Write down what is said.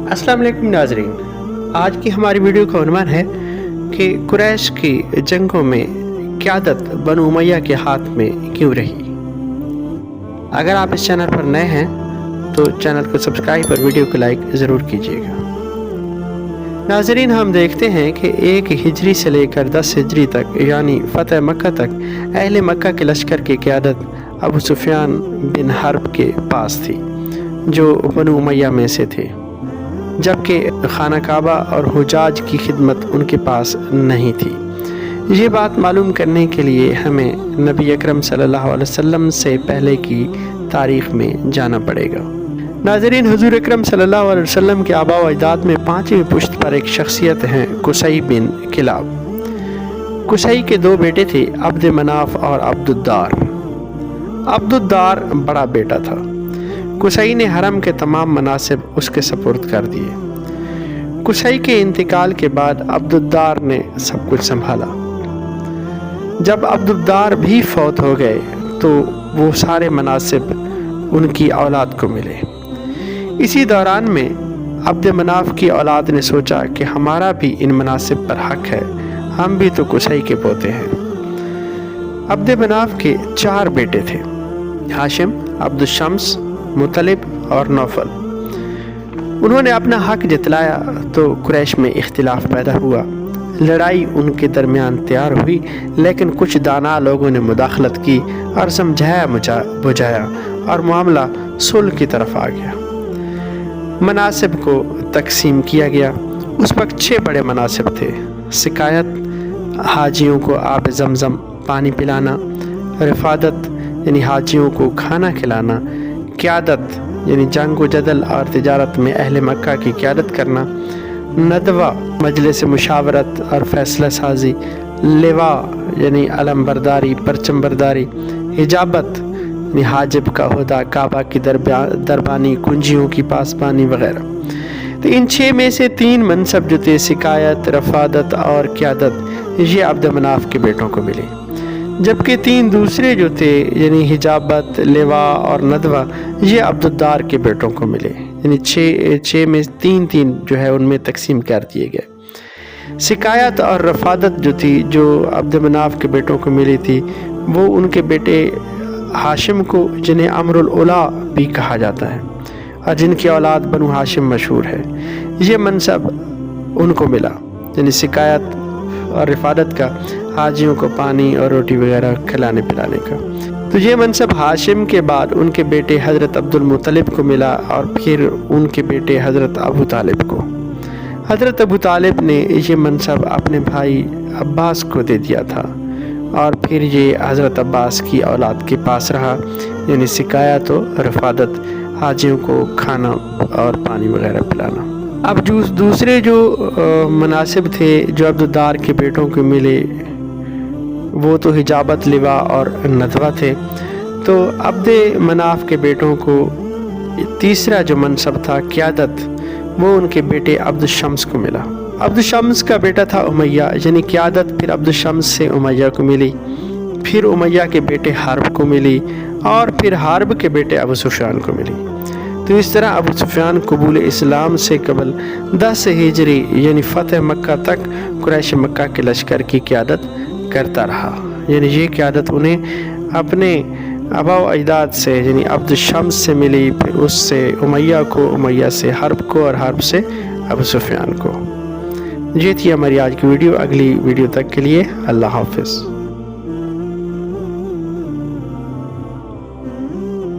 अस्सलाम वालेकुम नाज़रीन, आज की हमारी वीडियो का उन्वान है कि कुरैश की जंगों में क़यादत बनु उमय्या के हाथ में क्यों रही। अगर आप इस चैनल पर नए हैं तो चैनल को सब्सक्राइब और वीडियो को लाइक ज़रूर कीजिएगा। नाज़रीन, हम देखते हैं कि 1 हिजरी से लेकर 10 हिजरी तक यानी फ़तह मक्का तक अहले मक्का के लश्कर की क़यादत अबू सुफियान बिन हर्ब के पास थी, जो बनु उमय्या में से थे, जबकि खाना काबा और हुजाज की खिदमत उनके पास नहीं थी। ये बात मालूम करने के लिए हमें नबी अकरम सल्लल्लाहु अलैहि वसल्लम से पहले की तारीख़ में जाना पड़ेगा। नाज़रीन, हुज़ूर अकरम सल्लल्लाहु अलैहि वसल्लम के आबा व अजदाद में 5वीं पुश्त पर एक शख्सियत हैं कुसै बिन किलाब। कुसै के 2 बेटे थे, अब्द मनाफ और अब्दुद्दार। अब्दुद्दार बड़ा बेटा था। कुसै ने हरम के तमाम मनासिब उसके सपुर्द कर दिए। कुसै के इंतकाल के बाद अब्दुद्दार ने सब कुछ संभाला। जब अब्दुद्दार भी फौत हो गए तो वो सारे मनासिब उनकी औलाद को मिले। इसी दौरान में अब्द मनाफ की औलाद ने सोचा कि हमारा भी इन मनासिब पर हक है, हम भी तो कुसै के पोते हैं। अब्द मनाफ के 4 बेटे थे, हाशिम, अब्दुशम्स, मुतलिब और नौफल। उन्होंने अपना हक जतलाया तो कुरैश में इख्तिलाफ पैदा हुआ। लड़ाई उनके दरमियान तैयार हुई, लेकिन कुछ दाना लोगों ने मुदाखलत की और समझाया बुझाया और मामला सुलह की तरफ आ गया। मनासिब को तकसीम किया गया। उस वक्त 6 बड़े मनासिब थे: सिकायत, हाजियों को आब ज़मज़म पानी पिलाना, रिफादत यानी हाजियों को खाना खिलाना, क़यादत यानी जंग व जदल और तिजारत में अहले मक्का की क़यादत करना, नदवा मजलिस मुशावरत और फैसला साजी, लिवा यानी अलम बरदारी, परचम बरदारी, हिजाबत यानी हाजिब का ओहदा, काबा की दरबानी, कुंजियों की पासबानी वगैरह। तो इन 6 में से 3 मनसब जो थे, सिकायत, रफादत और क़यादत, ये अब्द मनाफ के बेटों को मिले, जबकि 3 दूसरे जो थे यानी हिजाबत, लिवा और नदवा, ये अब्दुद्दार के बेटों को मिले। यानी 6 में 3 जो है उनमें तकसीम कर दिए गए। सिकायत और रफादत जो थी, जो अब्द मनाफ के बेटों को मिली थी, वो उनके बेटे हाशिम को, जिन्हें अमरुल उला भी कहा जाता है और जिनकी औलाद बनु हाशिम मशहूर है, ये मनसब उनको मिला। यानी सिकायत और रिफादत का, हाजियों को पानी और रोटी वगैरह खिलाने पिलाने का। तो ये मनसब हाशिम के बाद उनके बेटे हज़रत अब्दुल मुत्तलिब को मिला और फिर उनके बेटे हज़रत अबू तालिब को। हज़रत अबू तालिब ने ये मनसब अपने भाई अब्बास को दे दिया था और फिर ये हज़रत अब्बास की औलाद के पास रहा, यानी सिकायत और रिफादत, हाजियों को खाना और पानी वगैरह पिलाना। अब दूसरे जो मनासिब थे जो अब्दुद्दार के बेटों को मिले, वो तो हिजाबत, लिवा और नदवा थे। तो अब्द मनाफ के बेटों को तीसरा जो मनसब था, क़यादत, वो उनके बेटे अब्दुशम्स को मिला। अब्दुशम्स का बेटा था उमय्या, यानी क़यादत फिर अब्दुशम्स से उमय्या को मिली, फिर उमय्या के बेटे हर्ब को मिली और फिर हर्ब के बेटे अबू सुफियान को मिली। तो इस तरह अबू सुफियान कबूल इस्लाम से कबल 10 हिजरी यानी फ़तह मक्का तक कुरैश मक्का के लश्कर की क़यादत करता रहा। यानी ये क़यादत उन्हें अपने आबा व अजदाद से यानी अब्दुशम्स से मिली, फिर उससे उमय्या को, उमय्या से हर्ब को और हर्ब से अबू सुफियान को। ये थी हमारी आज की वीडियो। अगली वीडियो तक के लिए अल्लाह हाफ़िज़।